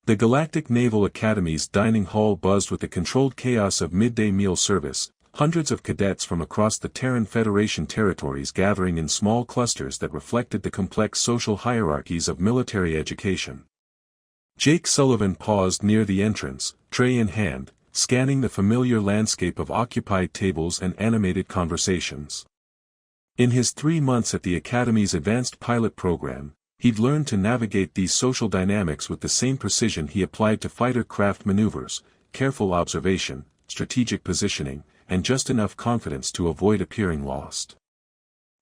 The Galactic Naval Academy's dining hall buzzed with the controlled chaos of midday meal service, hundreds of cadets from across the Terran Federation territories gathering in small clusters that reflected the complex social hierarchies of military education. Jake Sullivan paused near the entrance, tray in hand, scanning the familiar landscape of occupied tables and animated conversations. In his 3 months at the Academy's advanced pilot program, he'd learned to navigate these social dynamics with the same precision he applied to fighter craft maneuvers: careful observation, strategic positioning, and just enough confidence to avoid appearing lost.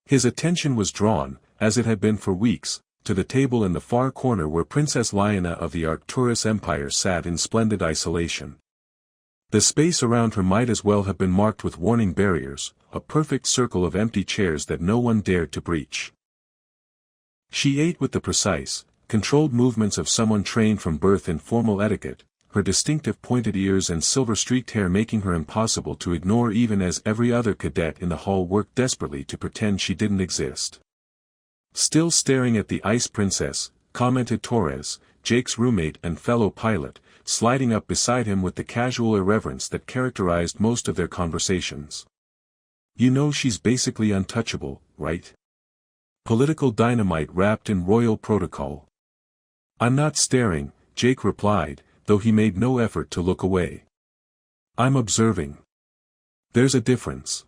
His attention was drawn, as it had been for weeks, to the table in the far corner where Princess Lyanna of the Arcturus Empire sat in splendid isolation. The space around her might as well have been marked with warning barriers, a perfect circle of empty chairs that no one dared to breach. She ate with the precise, controlled movements of someone trained from birth in formal etiquette, her distinctive pointed ears and silver-streaked hair making her impossible to ignore even as every other cadet in the hall worked desperately to pretend she didn't exist. Still staring at the Ice Princess, commented Torres, Jake's roommate and fellow pilot, sliding up beside him with the casual irreverence that characterized most of their conversations. You know she's basically untouchable, right? Political dynamite wrapped in royal protocol. I'm not staring, Jake replied, though he made no effort to look away. I'm observing. There's a difference.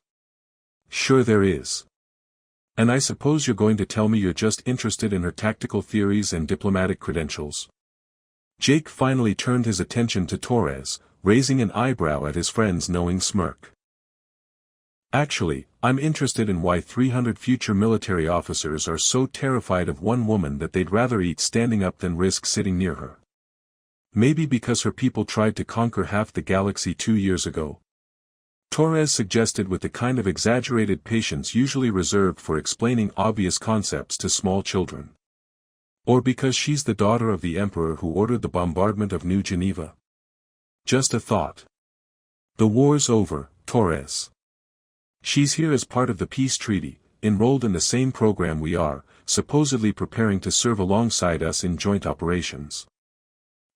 Sure there is. And I suppose you're going to tell me you're just interested in her tactical theories and diplomatic credentials. Jake finally turned his attention to Torres, raising an eyebrow at his friend's knowing smirk. Actually, I'm interested in why 300 future military officers are so terrified of one woman that they'd rather eat standing up than risk sitting near her. Maybe because her people tried to conquer half the galaxy 2 years ago. Torres suggested with the kind of exaggerated patience usually reserved for explaining obvious concepts to small children. Or because she's the daughter of the Emperor who ordered the bombardment of New Geneva. Just a thought. The war's over, Torres. She's here as part of the peace treaty, enrolled in the same program we are, supposedly preparing to serve alongside us in joint operations.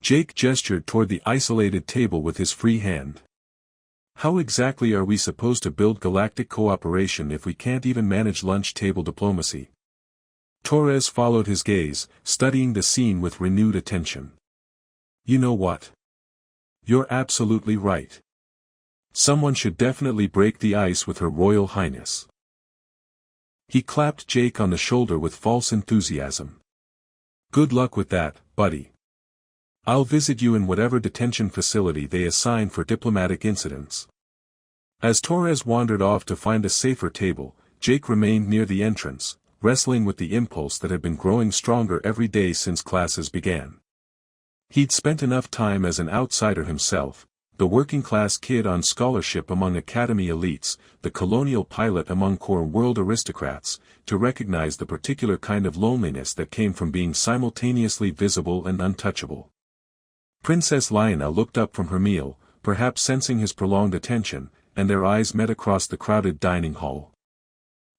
Jake gestured toward the isolated table with his free hand. How exactly are we supposed to build galactic cooperation if we can't even manage lunch table diplomacy? Torres followed his gaze, studying the scene with renewed attention. You know what? You're absolutely right. Someone should definitely break the ice with Her Royal Highness. He clapped Jake on the shoulder with false enthusiasm. Good luck with that, buddy. I'll visit you in whatever detention facility they assign for diplomatic incidents. As Torres wandered off to find a safer table, Jake remained near the entrance, wrestling with the impulse that had been growing stronger every day since classes began. He'd spent enough time as an outsider himself, the working-class kid on scholarship among academy elites, the colonial pilot among core world aristocrats, to recognize the particular kind of loneliness that came from being simultaneously visible and untouchable. Princess Lyanna looked up from her meal, perhaps sensing his prolonged attention, and their eyes met across the crowded dining hall.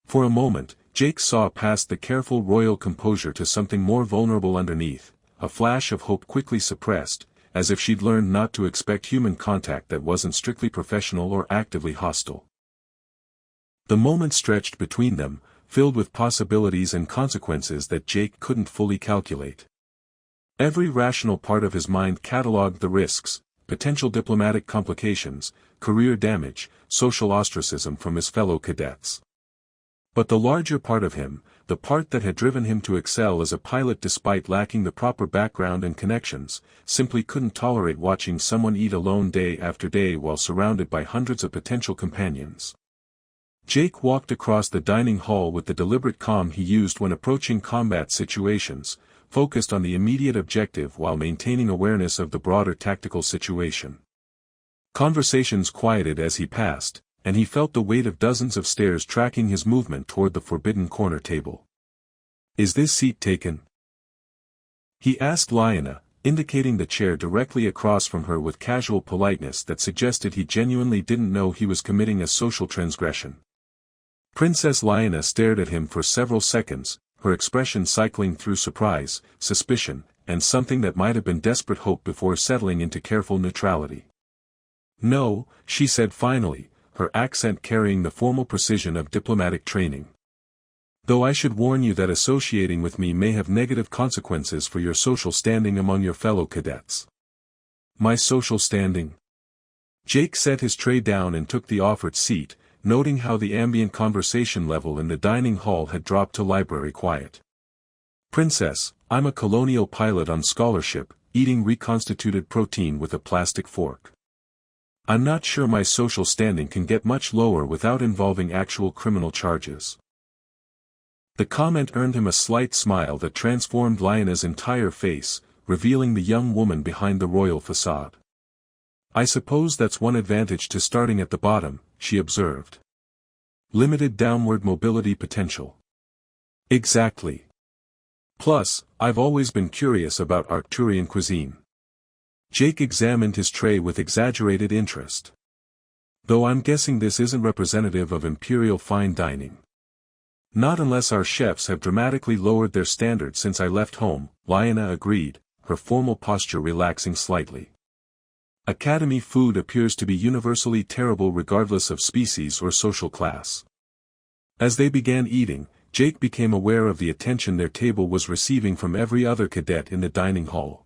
For a moment, Jake saw past the careful royal composure to something more vulnerable underneath, a flash of hope quickly suppressed, as if she'd learned not to expect human contact that wasn't strictly professional or actively hostile. The moment stretched between them, filled with possibilities and consequences that Jake couldn't fully calculate. Every rational part of his mind catalogued the risks, potential diplomatic complications, career damage, social ostracism from his fellow cadets. But the larger part of him, the part that had driven him to excel as a pilot despite lacking the proper background and connections, simply couldn't tolerate watching someone eat alone day after day while surrounded by hundreds of potential companions. Jake walked across the dining hall with the deliberate calm he used when approaching combat situations, focused on the immediate objective while maintaining awareness of the broader tactical situation. Conversations quieted as he passed, and he felt the weight of dozens of stares tracking his movement toward the forbidden corner table. Is this seat taken? He asked Lyanna, indicating the chair directly across from her with casual politeness that suggested he genuinely didn't know he was committing a social transgression. Princess Lyanna stared at him for several seconds, her expression cycling through surprise, suspicion, and something that might have been desperate hope before settling into careful neutrality. "No," she said finally, her accent carrying the formal precision of diplomatic training. "Though I should warn you that associating with me may have negative consequences for your social standing among your fellow cadets." "My social standing?" Jake set his tray down and took the offered seat, noting how the ambient conversation level in the dining hall had dropped to library quiet. "Princess, I'm a colonial pilot on scholarship, eating reconstituted protein with a plastic fork. I'm not sure my social standing can get much lower without involving actual criminal charges." The comment earned him a slight smile that transformed Lyanna's entire face, revealing the young woman behind the royal facade. "I suppose that's one advantage to starting at the bottom," she observed. "Limited downward mobility potential." "Exactly. Plus, I've always been curious about Arcturian cuisine." Jake examined his tray with exaggerated interest. "Though I'm guessing this isn't representative of imperial fine dining." "Not unless our chefs have dramatically lowered their standards since I left home," Lyanna agreed, her formal posture relaxing slightly. "Academy food appears to be universally terrible regardless of species or social class." As they began eating, Jake became aware of the attention their table was receiving from every other cadet in the dining hall.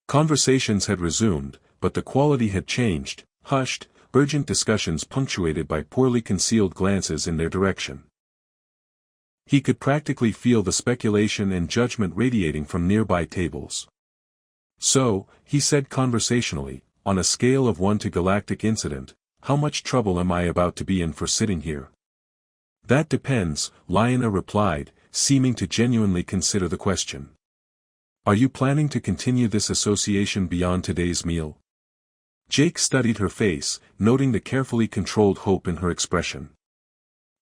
Conversations had resumed, but the quality had changed, hushed, urgent discussions punctuated by poorly concealed glances in their direction. He could practically feel the speculation and judgment radiating from nearby tables. "So," he said conversationally, "on a scale of 1 to galactic incident, how much trouble am I about to be in for sitting here?" "That depends," Lyanna replied, seeming to genuinely consider the question. "Are you planning to continue this association beyond today's meal?" Jake studied her face, noting the carefully controlled hope in her expression.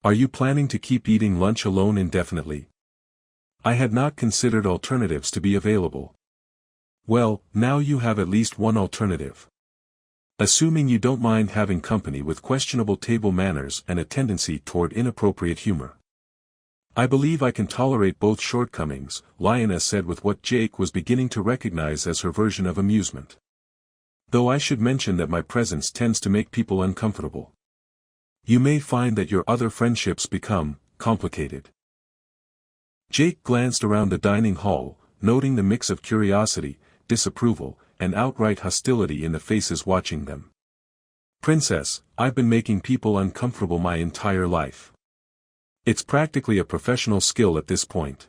"Are you planning to keep eating lunch alone indefinitely?" "I had not considered alternatives to be available." "Well, now you have at least one alternative. Assuming you don't mind having company with questionable table manners and a tendency toward inappropriate humor." "I believe I can tolerate both shortcomings," Lyanna said with what Jake was beginning to recognize as her version of amusement. "Though I should mention that my presence tends to make people uncomfortable. You may find that your other friendships become complicated." Jake glanced around the dining hall, noting the mix of curiosity, disapproval, and outright hostility in the faces watching them. "Princess, I've been making people uncomfortable my entire life. It's practically a professional skill at this point."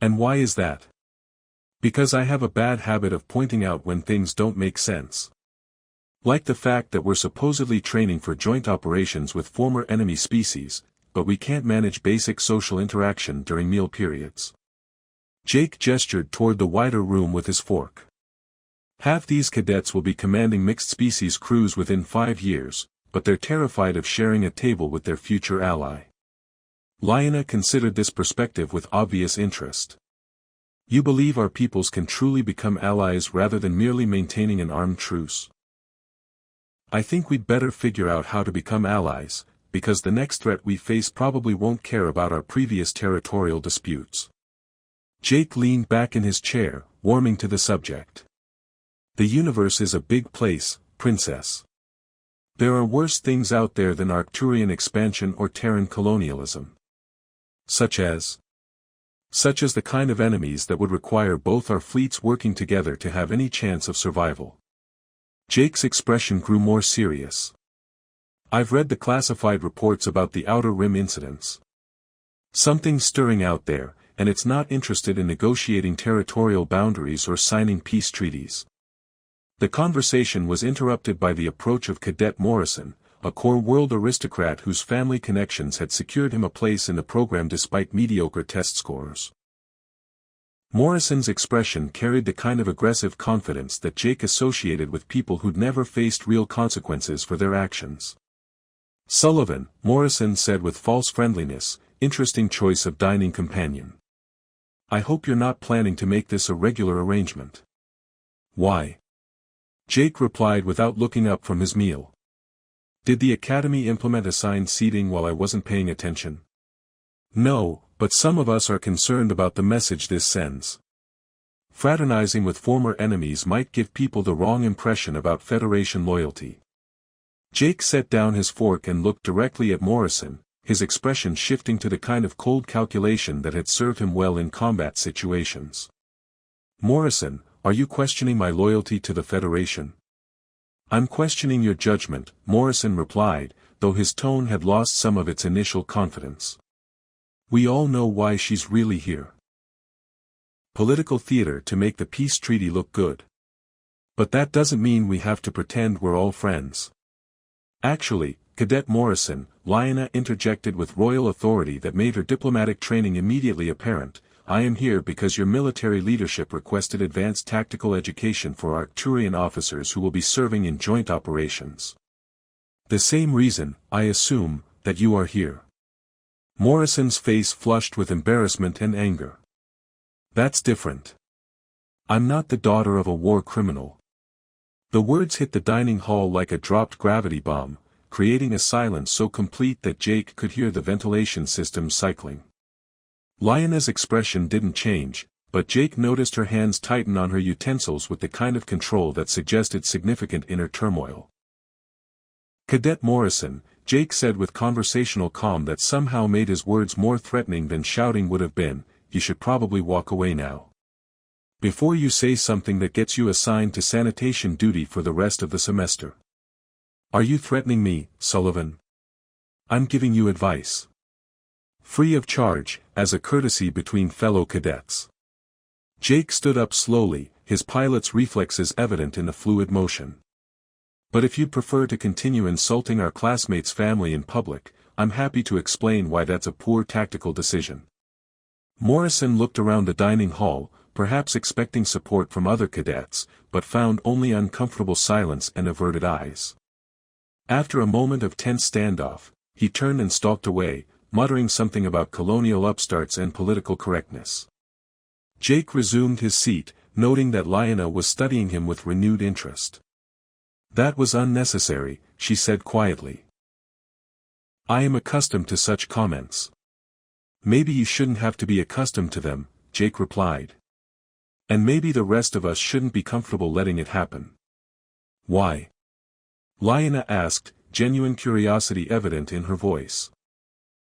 "And why is that?" "Because I have a bad habit of pointing out when things don't make sense. Like the fact that we're supposedly training for joint operations with former enemy species, but we can't manage basic social interaction during meal periods." Jake gestured toward the wider room with his fork. "Half these cadets will be commanding mixed-species crews within 5 years, but they're terrified of sharing a table with their future ally." Lyanna considered this perspective with obvious interest. "You believe our peoples can truly become allies rather than merely maintaining an armed truce?" "I think we'd better figure out how to become allies, because the next threat we face probably won't care about our previous territorial disputes." Jake leaned back in his chair, warming to the subject. "The universe is a big place, Princess. There are worse things out there than Arcturian expansion or Terran colonialism." Such as the kind of enemies that would require both our fleets working together to have any chance of survival." Jake's expression grew more serious. "I've read the classified reports about the Outer Rim incidents. Something's stirring out there, and it's not interested in negotiating territorial boundaries or signing peace treaties." The conversation was interrupted by the approach of Cadet Morrison, a core world aristocrat whose family connections had secured him a place in the program despite mediocre test scores. Morrison's expression carried the kind of aggressive confidence that Jake associated with people who'd never faced real consequences for their actions. "Sullivan," Morrison said with false friendliness, "interesting choice of dining companion. I hope you're not planning to make this a regular arrangement." "Why?" Jake replied without looking up from his meal. "Did the Academy implement assigned seating while I wasn't paying attention?" "No, but some of us are concerned about the message this sends." Fraternizing with former enemies might give people the wrong impression about Federation loyalty. Jake set down his fork and looked directly at Morrison, his expression shifting to the kind of cold calculation that had served him well in combat situations. Morrison, are you questioning my loyalty to the Federation? I'm questioning your judgment, Morrison replied, though his tone had lost some of its initial confidence. We all know why she's really here. Political theater to make the peace treaty look good. But that doesn't mean we have to pretend we're all friends. Actually, Cadet Morrison, Lyanna interjected with royal authority that made her diplomatic training immediately apparent. I am here because your military leadership requested advanced tactical education for Arcturian officers who will be serving in joint operations. The same reason, I assume, that you are here. Morrison's face flushed with embarrassment and anger. That's different. I'm not the daughter of a war criminal. The words hit the dining hall like a dropped gravity bomb, creating a silence so complete that Jake could hear the ventilation system cycling. Lyanna's expression didn't change, but Jake noticed her hands tighten on her utensils with the kind of control that suggested significant inner turmoil. Cadet Morrison, Jake said with conversational calm that somehow made his words more threatening than shouting would have been, you should probably walk away now. Before you say something that gets you assigned to sanitation duty for the rest of the semester. Are you threatening me, Sullivan? I'm giving you advice. Free of charge, as a courtesy between fellow cadets. Jake stood up slowly, his pilot's reflexes evident in the fluid motion. But if you'd prefer to continue insulting our classmates' family in public, I'm happy to explain why that's a poor tactical decision. Morrison looked around the dining hall, perhaps expecting support from other cadets, but found only uncomfortable silence and averted eyes. After a moment of tense standoff, he turned and stalked away, muttering something about colonial upstarts and political correctness. Jake resumed his seat, noting that Lyanna was studying him with renewed interest. That was unnecessary, she said quietly. I am accustomed to such comments. Maybe you shouldn't have to be accustomed to them, Jake replied. And maybe the rest of us shouldn't be comfortable letting it happen. Why? Lyanna asked, genuine curiosity evident in her voice.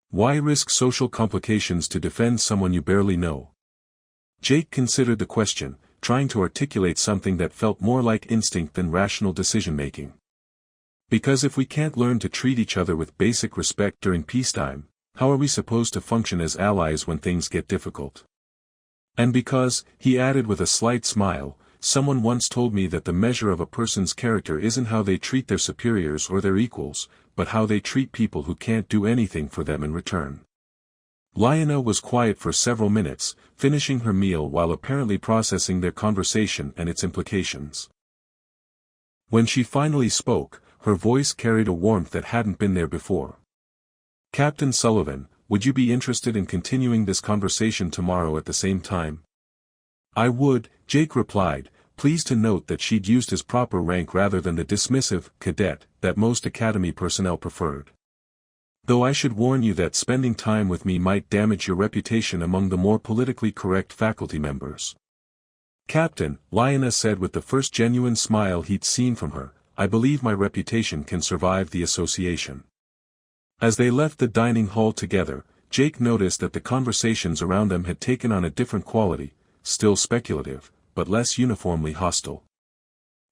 Why risk social complications to defend someone you barely know? Jake considered the question, trying to articulate something that felt more like instinct than rational decision-making. Because if we can't learn to treat each other with basic respect during peacetime, how are we supposed to function as allies when things get difficult? And because, he added with a slight smile, someone once told me that the measure of a person's character isn't how they treat their superiors or their equals, but how they treat people who can't do anything for them in return. Lyanna was quiet for several minutes, finishing her meal while apparently processing their conversation and its implications. When she finally spoke, her voice carried a warmth that hadn't been there before. Captain Sullivan, would you be interested in continuing this conversation tomorrow at the same time? I would, Jake replied, pleased to note that she'd used his proper rank rather than the dismissive cadet that most academy personnel preferred. Though I should warn you that spending time with me might damage your reputation among the more politically correct faculty members. Captain, Lyanna said with the first genuine smile he'd seen from her, I believe my reputation can survive the association. As they left the dining hall together, Jake noticed that the conversations around them had taken on a different quality, still speculative, but less uniformly hostile.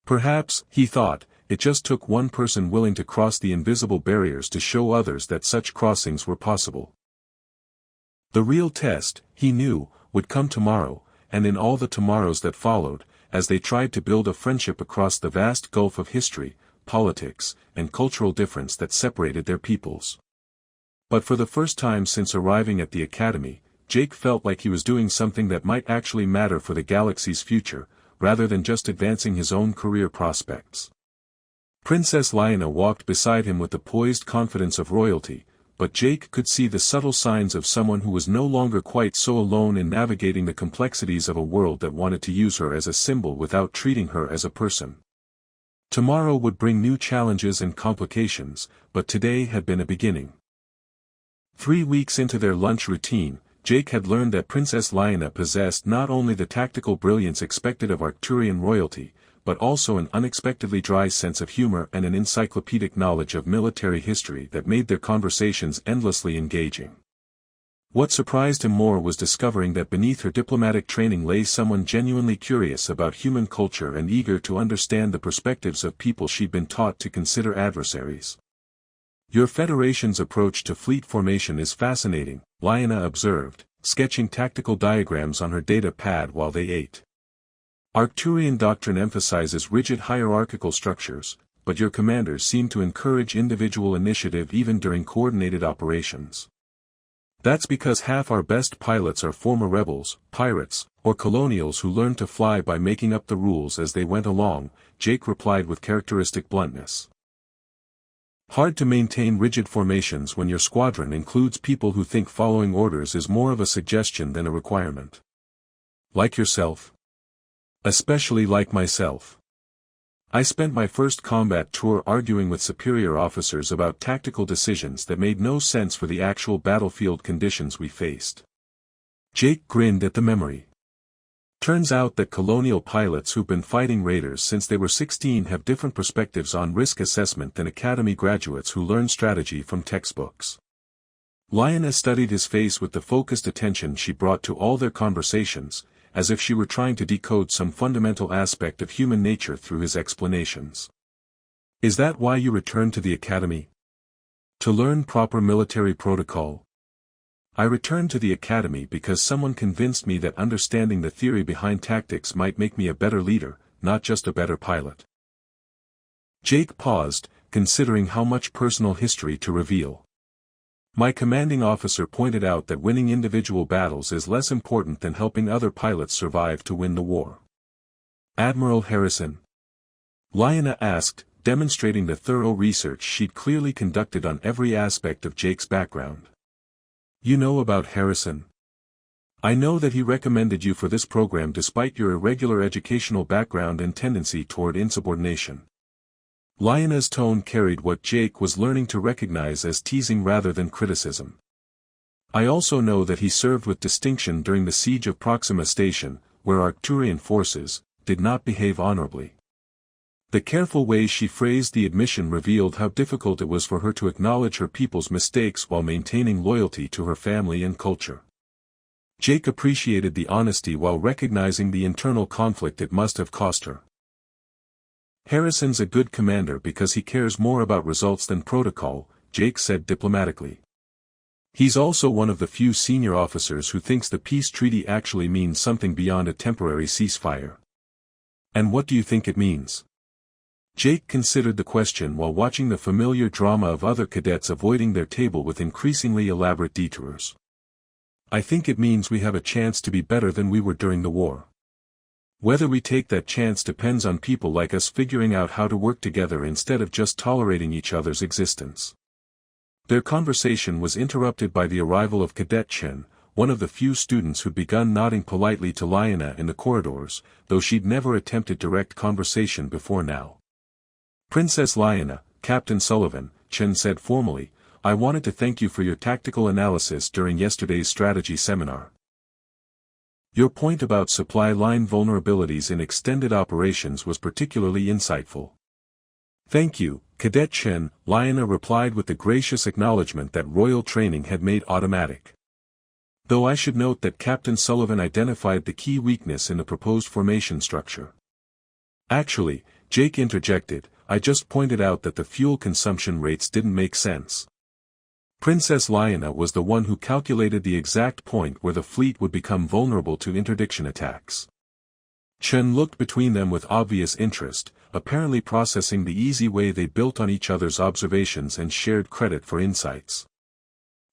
Perhaps, he thought, it just took one person willing to cross the invisible barriers to show others that such crossings were possible. The real test, he knew, would come tomorrow, and in all the tomorrows that followed, as they tried to build a friendship across the vast gulf of history, politics, and cultural difference that separated their peoples. But for the first time since arriving at the academy, Jake felt like he was doing something that might actually matter for the galaxy's future, rather than just advancing his own career prospects. Princess Lyanna walked beside him with the poised confidence of royalty, but Jake could see the subtle signs of someone who was no longer quite so alone in navigating the complexities of a world that wanted to use her as a symbol without treating her as a person. Tomorrow would bring new challenges and complications, but today had been a beginning. 3 weeks into their lunch routine, Jake had learned that Princess Lyanna possessed not only the tactical brilliance expected of Arcturian royalty, but also an unexpectedly dry sense of humor and an encyclopedic knowledge of military history that made their conversations endlessly engaging. What surprised him more was discovering that beneath her diplomatic training lay someone genuinely curious about human culture and eager to understand the perspectives of people she'd been taught to consider adversaries. "Your Federation's approach to fleet formation is fascinating," Lyanna observed, sketching tactical diagrams on her data pad while they ate. "Arcturian doctrine emphasizes rigid hierarchical structures, but your commanders seem to encourage individual initiative even during coordinated operations. That's because half our best pilots are former rebels, pirates, or colonials who learned to fly by making up the rules as they went along," Jake replied with characteristic bluntness. "Hard to maintain rigid formations when your squadron includes people who think following orders is more of a suggestion than a requirement. Like yourself? Especially like myself. I spent my first combat tour arguing with superior officers about tactical decisions that made no sense for the actual battlefield conditions we faced." Jake grinned at the memory. Turns out that colonial pilots who've been fighting raiders since they were 16 have different perspectives on risk assessment than academy graduates who learn strategy from textbooks. Lyanna studied his face with the focused attention she brought to all their conversations, as if she were trying to decode some fundamental aspect of human nature through his explanations. "Is that why you returned to the academy? To learn proper military protocol?" "I returned to the academy because someone convinced me that understanding the theory behind tactics might make me a better leader, not just a better pilot." Jake paused, considering how much personal history to reveal. "My commanding officer pointed out that winning individual battles is less important than helping other pilots survive to win the war." "Admiral Harrison?" Lyanna asked, demonstrating the thorough research she'd clearly conducted on every aspect of Jake's background. "You know about Harrison? I know that he recommended you for this program despite your irregular educational background and tendency toward insubordination." Lyanna's tone carried what Jake was learning to recognize as teasing rather than criticism. "I also know that he served with distinction during the siege of Proxima Station, where Arcturian forces did not behave honorably." The careful way she phrased the admission revealed how difficult it was for her to acknowledge her people's mistakes while maintaining loyalty to her family and culture. Jake appreciated the honesty while recognizing the internal conflict it must have cost her. "Harrison's a good commander because he cares more about results than protocol," Jake said diplomatically. "He's also one of the few senior officers who thinks the peace treaty actually means something beyond a temporary ceasefire." "And what do you think it means?" Jake considered the question while watching the familiar drama of other cadets avoiding their table with increasingly elaborate detours. "I think it means we have a chance to be better than we were during the war. Whether we take that chance depends on people like us figuring out how to work together instead of just tolerating each other's existence." Their conversation was interrupted by the arrival of Cadet Chen, one of the few students who'd begun nodding politely to Lyanna in the corridors, though she'd never attempted direct conversation before now. "Princess Lyanna, Captain Sullivan," Chen said formally, "I wanted to thank you for your tactical analysis during yesterday's strategy seminar. Your point about supply line vulnerabilities in extended operations was particularly insightful." "Thank you, Cadet Chen," Lyanna replied with the gracious acknowledgement that royal training had made automatic. "Though I should note that Captain Sullivan identified the key weakness in the proposed formation structure." "Actually," Jake interjected, "I just pointed out that the fuel consumption rates didn't make sense. Princess Lyanna was the one who calculated the exact point where the fleet would become vulnerable to interdiction attacks." Chen looked between them with obvious interest, apparently processing the easy way they built on each other's observations and shared credit for insights.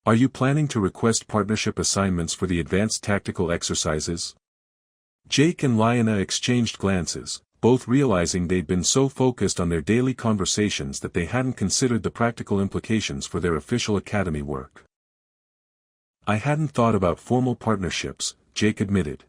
"Are you planning to request partnership assignments for the advanced tactical exercises?" Jake and Lyanna exchanged glances, both realizing they'd been so focused on their daily conversations that they hadn't considered the practical implications for their official academy work. "I hadn't thought about formal partnerships," Jake admitted.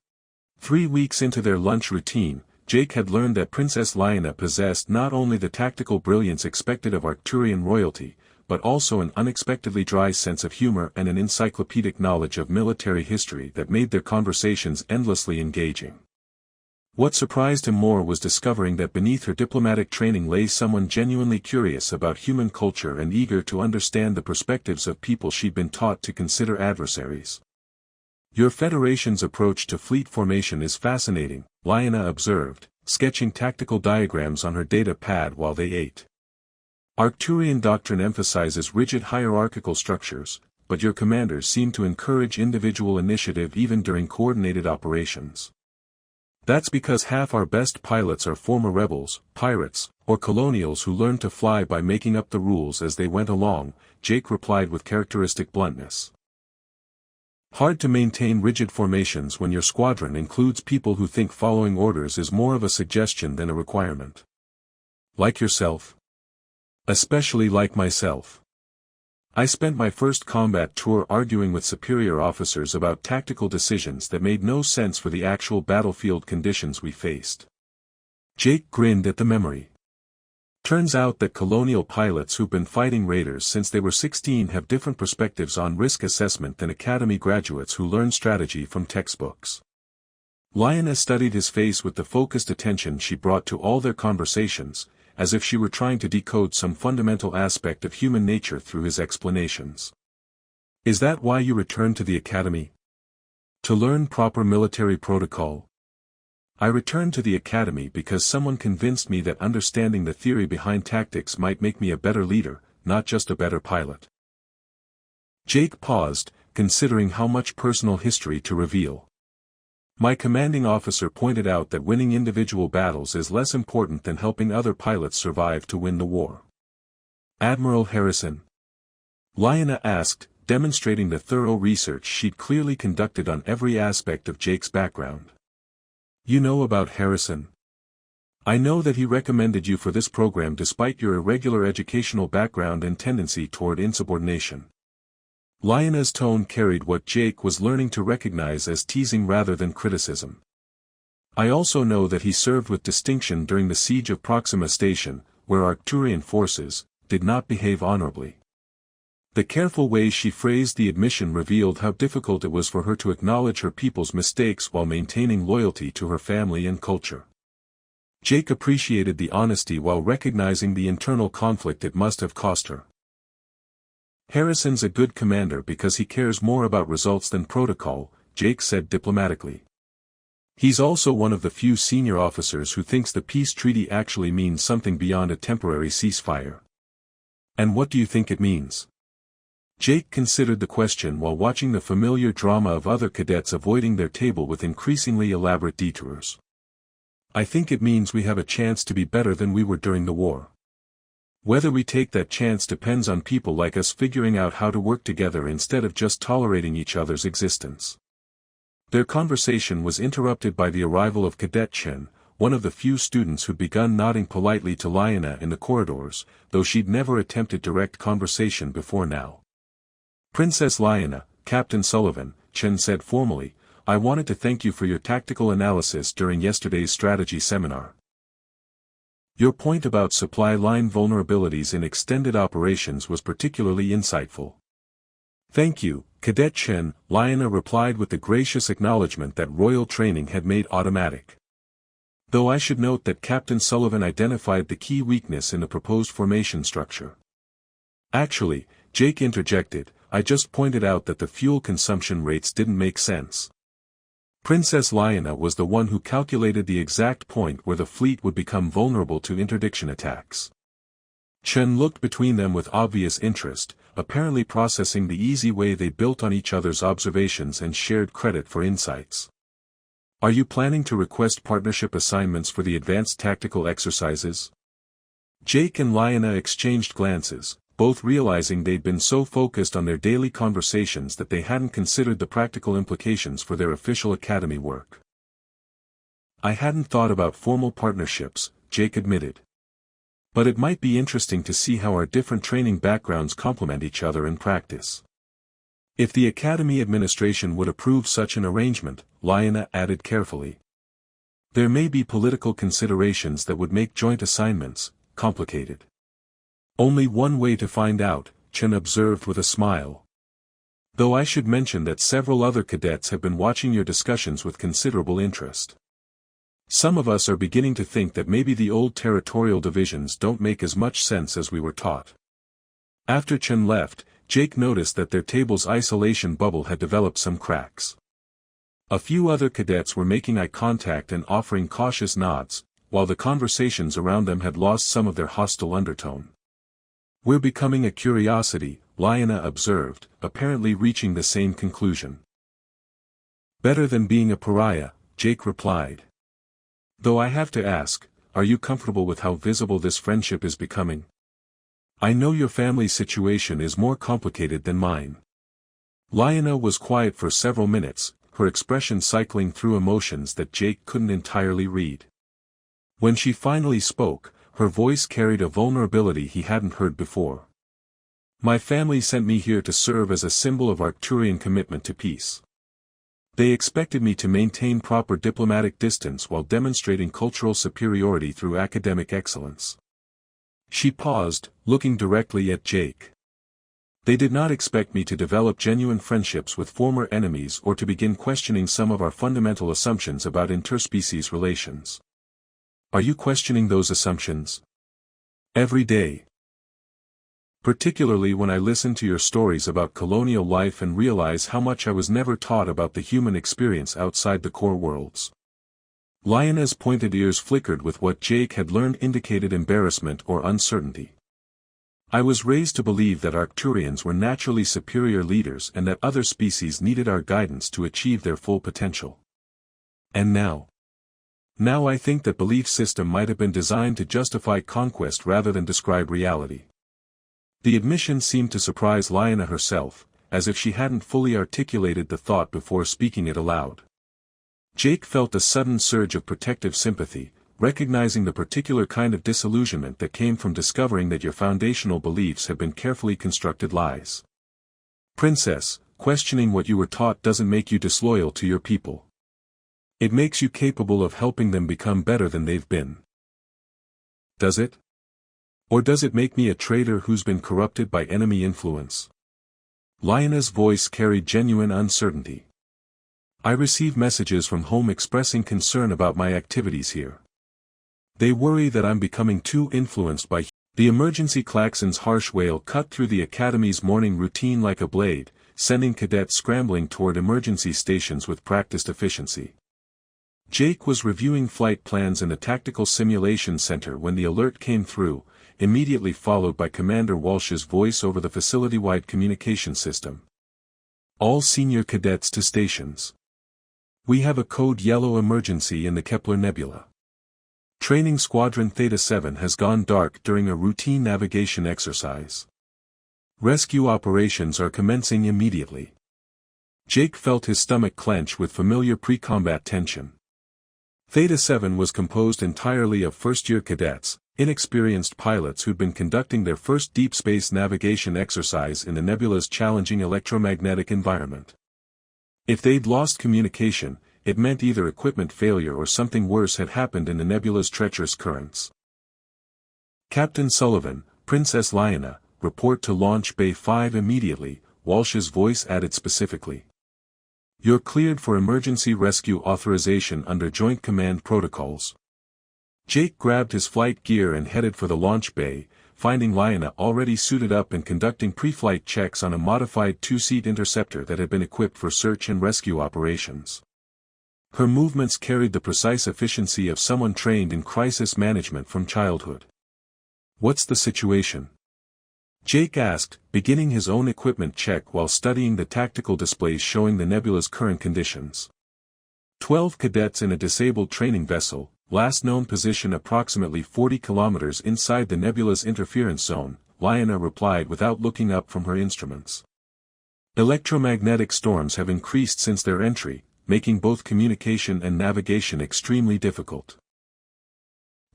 3 weeks into their lunch routine, Jake had learned that Princess Lyanna possessed not only the tactical brilliance expected of Arcturian royalty, but also an unexpectedly dry sense of humor and an encyclopedic knowledge of military history that made their conversations endlessly engaging. What surprised him more was discovering that beneath her diplomatic training lay someone genuinely curious about human culture and eager to understand the perspectives of people she'd been taught to consider adversaries. "Your Federation's approach to fleet formation is fascinating," Lyanna observed, sketching tactical diagrams on her data pad while they ate. "Arcturian doctrine emphasizes rigid hierarchical structures, but your commanders seem to encourage individual initiative even during coordinated operations." "That's because half our best pilots are former rebels, pirates, or colonials who learned to fly by making up the rules as they went along," Jake replied with characteristic bluntness. "Hard to maintain rigid formations when your squadron includes people who think following orders is more of a suggestion than a requirement. Like yourself? Especially like myself. I spent my first combat tour arguing with superior officers about tactical decisions that made no sense for the actual battlefield conditions we faced." Jake grinned at the memory. "Turns out that colonial pilots who've been fighting raiders since they were 16 have different perspectives on risk assessment than academy graduates who learn strategy from textbooks." Lyanna studied his face with the focused attention she brought to all their conversations, as if she were trying to decode some fundamental aspect of human nature through his explanations. "Is that why you returned to the academy? To learn proper military protocol?" "I returned to the academy because someone convinced me that understanding the theory behind tactics might make me a better leader, not just a better pilot." Jake paused, considering how much personal history to reveal. "My commanding officer pointed out that winning individual battles is less important than helping other pilots survive to win the war." "Admiral Harrison?" Lyanna asked, demonstrating the thorough research she'd clearly conducted on every aspect of Jake's background. "You know about Harrison? I know that he recommended you for this program despite your irregular educational background and tendency toward insubordination." Lyanna's tone carried what Jake was learning to recognize as teasing rather than criticism. "I also know that he served with distinction during the siege of Proxima Station, where Arcturian forces did not behave honorably." The careful way she phrased the admission revealed how difficult it was for her to acknowledge her people's mistakes while maintaining loyalty to her family and culture. Jake appreciated the honesty while recognizing the internal conflict it must have cost her. "Harrison's a good commander because he cares more about results than protocol," Jake said diplomatically. "He's also one of the few senior officers who thinks the peace treaty actually means something beyond a temporary ceasefire." "And what do you think it means?" Jake considered the question while watching the familiar drama of other cadets avoiding their table with increasingly elaborate detours. "I think it means we have a chance to be better than we were during the war. Whether we take that chance depends on people like us figuring out how to work together instead of just tolerating each other's existence." Their conversation was interrupted by the arrival of Cadet Chen, one of the few students who'd begun nodding politely to Lyanna in the corridors, though she'd never attempted direct conversation before now. "Princess Lyanna, Captain Sullivan," Chen said formally, "I wanted to thank you for your tactical analysis during yesterday's strategy seminar. Your point about supply line vulnerabilities in extended operations was particularly insightful." "Thank you, Cadet Chen," Lyanna replied with the gracious acknowledgement that royal training had made automatic. "Though I should note that Captain Sullivan identified the key weakness in the proposed formation structure." "Actually," Jake interjected, "I just pointed out that the fuel consumption rates didn't make sense." Princess Lyanna was the one who calculated the exact point where the fleet would become vulnerable to interdiction attacks. Chen looked between them with obvious interest, apparently processing the easy way they built on each other's observations and shared credit for insights. "Are you planning to request partnership assignments for the advanced tactical exercises?" Jake and Lyanna exchanged glances, both realizing they'd been so focused on their daily conversations that they hadn't considered the practical implications for their official academy work. "I hadn't thought about formal partnerships," Jake admitted. "But it might be interesting to see how our different training backgrounds complement each other in practice." "If the academy administration would approve such an arrangement," Lyanna added carefully. "There may be political considerations that would make joint assignments complicated." "Only one way to find out," Chen observed with a smile. Though I should mention that several other cadets have been watching your discussions with considerable interest. Some of us are beginning to think that maybe the old territorial divisions don't make as much sense as we were taught. After Chen left, Jake noticed that their table's isolation bubble had developed some cracks. A few other cadets were making eye contact and offering cautious nods, while the conversations around them had lost some of their hostile undertone. "We're becoming a curiosity," Lyanna observed, apparently reaching the same conclusion. "Better than being a pariah," Jake replied. "Though I have to ask, are you comfortable with how visible this friendship is becoming? I know your family's situation is more complicated than mine." Lyanna was quiet for several minutes, her expression cycling through emotions that Jake couldn't entirely read. When she finally spoke, her voice carried a vulnerability he hadn't heard before. "My family sent me here to serve as a symbol of Arcturian commitment to peace. They expected me to maintain proper diplomatic distance while demonstrating cultural superiority through academic excellence." She paused, looking directly at Jake. "They did not expect me to develop genuine friendships with former enemies or to begin questioning some of our fundamental assumptions about interspecies relations." "Are you questioning those assumptions?" "Every day. Particularly when I listen to your stories about colonial life and realize how much I was never taught about the human experience outside the core worlds." Lyanna's pointed ears flickered with what Jake had learned indicated embarrassment or uncertainty. "I was raised to believe that Arcturians were naturally superior leaders and that other species needed our guidance to achieve their full potential. And now I think that belief system might have been designed to justify conquest rather than describe reality." The admission seemed to surprise Lyanna herself, as if she hadn't fully articulated the thought before speaking it aloud. Jake felt a sudden surge of protective sympathy, recognizing the particular kind of disillusionment that came from discovering that your foundational beliefs had been carefully constructed lies. "Princess, questioning what you were taught doesn't make you disloyal to your people. It makes you capable of helping them become better than they've been." "Does it? Or does it make me a traitor who's been corrupted by enemy influence?" Lyanna's voice carried genuine uncertainty. "I receive messages from home expressing concern about my activities here. They worry that I'm becoming too influenced by." The emergency klaxon's harsh wail cut through the Academy's morning routine like a blade, sending cadets scrambling toward emergency stations with practiced efficiency. Jake was reviewing flight plans in the Tactical Simulation Center when the alert came through, immediately followed by Commander Walsh's voice over the facility-wide communication system. "All senior cadets to stations. We have a code yellow emergency in the Kepler Nebula. Training Squadron Theta 7 has gone dark during a routine navigation exercise. Rescue operations are commencing immediately." Jake felt his stomach clench with familiar pre-combat tension. Theta 7 was composed entirely of first-year cadets, inexperienced pilots who'd been conducting their first deep space navigation exercise in the nebula's challenging electromagnetic environment. If they'd lost communication, it meant either equipment failure or something worse had happened in the nebula's treacherous currents. "Captain Sullivan, Princess Lyanna, report to Launch Bay 5 immediately," Walsh's voice added specifically. "You're cleared for emergency rescue authorization under Joint Command protocols." Jake grabbed his flight gear and headed for the launch bay, finding Lyanna already suited up and conducting pre-flight checks on a modified two-seat interceptor that had been equipped for search and rescue operations. Her movements carried the precise efficiency of someone trained in crisis management from childhood. "What's the situation?" Jake asked, beginning his own equipment check while studying the tactical displays showing the nebula's current conditions. 12 cadets in a disabled training vessel, last known position approximately 40 kilometers inside the nebula's interference zone, Lyanna replied without looking up from her instruments. "Electromagnetic storms have increased since their entry, making both communication and navigation extremely difficult."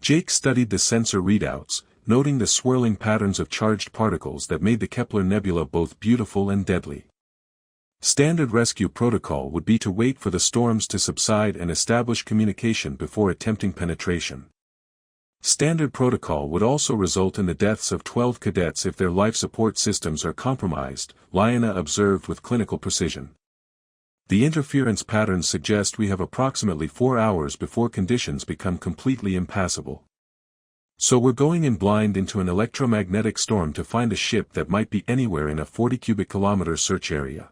Jake studied the sensor readouts, noting the swirling patterns of charged particles that made the Kepler Nebula both beautiful and deadly. Standard rescue protocol would be to wait for the storms to subside and establish communication before attempting penetration. Standard protocol would also result in the deaths of 12 cadets if their life support systems are compromised, Lyanna observed with clinical precision. The interference patterns suggest we have approximately 4 hours before conditions become completely impassable. So we're going in blind into an electromagnetic storm to find a ship that might be anywhere in a 40 cubic kilometer search area.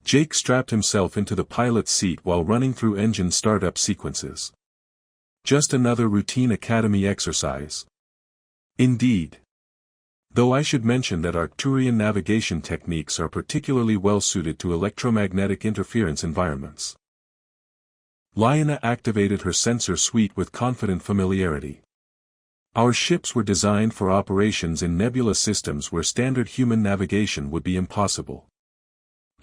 Jake strapped himself into the pilot's seat while running through engine startup sequences. Just another routine academy exercise. Indeed. Though I should mention that Arcturian navigation techniques are particularly well suited to electromagnetic interference environments. Lyanna activated her sensor suite with confident familiarity. Our ships were designed for operations in nebula systems where standard human navigation would be impossible.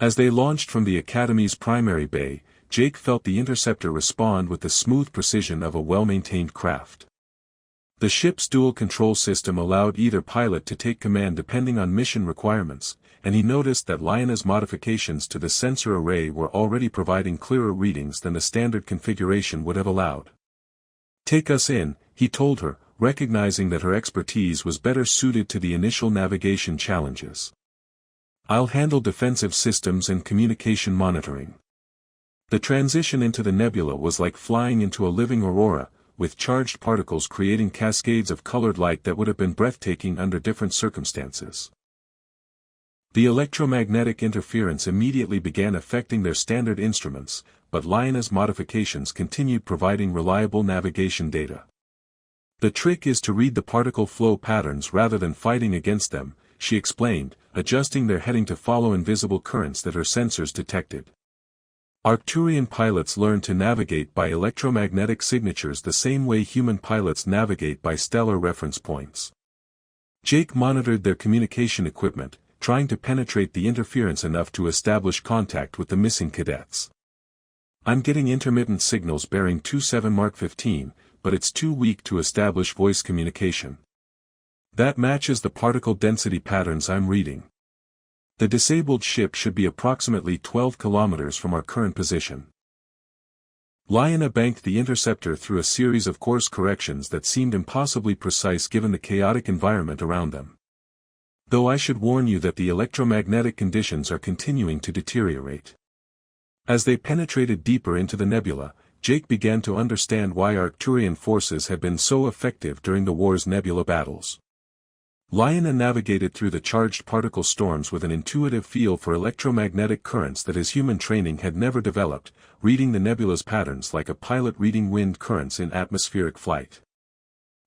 As they launched from the Academy's primary bay, Jake felt the interceptor respond with the smooth precision of a well-maintained craft. The ship's dual control system allowed either pilot to take command depending on mission requirements, and he noticed that Lyanna's modifications to the sensor array were already providing clearer readings than the standard configuration would have allowed. "Take us in," he told her, recognizing that her expertise was better suited to the initial navigation challenges. "I'll handle defensive systems and communication monitoring." The transition into the nebula was like flying into a living aurora, with charged particles creating cascades of colored light that would have been breathtaking under different circumstances. The electromagnetic interference immediately began affecting their standard instruments, but Lyanna's modifications continued providing reliable navigation data. "The trick is to read the particle flow patterns rather than fighting against them," she explained, adjusting their heading to follow invisible currents that her sensors detected. Arcturian pilots learn to navigate by electromagnetic signatures the same way human pilots navigate by stellar reference points. Jake monitored their communication equipment, trying to penetrate the interference enough to establish contact with the missing cadets. "I'm getting intermittent signals bearing 27 Mark 15, but it's too weak to establish voice communication. That matches the particle density patterns I'm reading. The disabled ship should be approximately 12 kilometers from our current position." Lyanna banked the interceptor through a series of course corrections that seemed impossibly precise given the chaotic environment around them. "Though I should warn you that the electromagnetic conditions are continuing to deteriorate." As they penetrated deeper into the nebula, Jake began to understand why Arcturian forces had been so effective during the war's nebula battles. Lyanna navigated through the charged particle storms with an intuitive feel for electromagnetic currents that his human training had never developed, reading the nebula's patterns like a pilot reading wind currents in atmospheric flight.